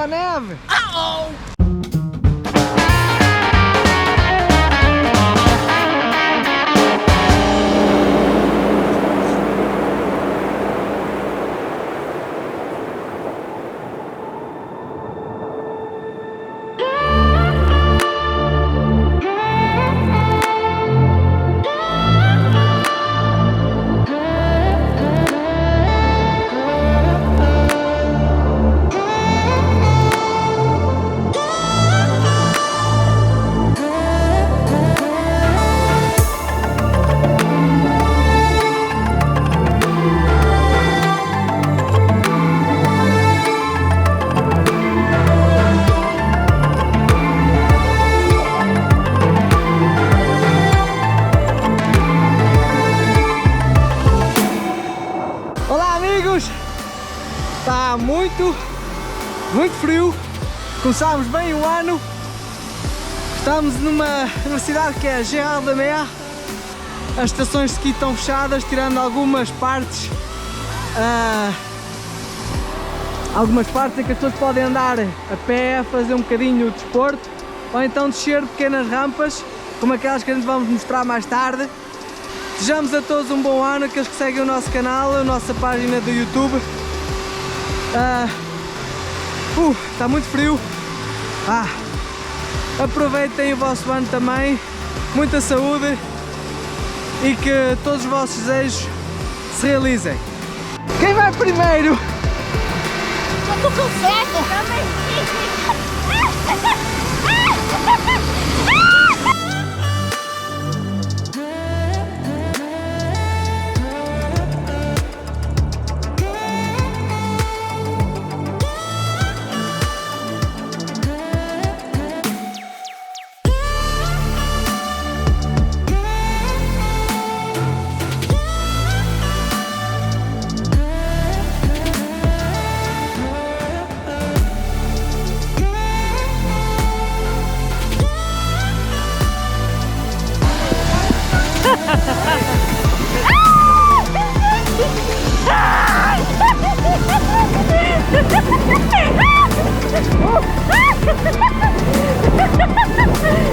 à neve! Está muito frio, começámos bem o ano, estamos numa universidade que é a Gérard de Mer, as estações de ski estão fechadas, tirando algumas partes em que as pessoas podem andar a pé, fazer um bocadinho de desporto, ou então descer pequenas rampas, como aquelas que a gente vamos mostrar mais tarde. Desejamos a todos um bom ano, aqueles que seguem o nosso canal, a nossa página do YouTube. Está muito frio. Aproveitem o vosso ano também, muita saúde e que todos os vossos desejos se realizem. Quem vai primeiro? Eu tô cansado.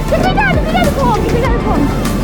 Cuidado com o homem, cuidado com o homem.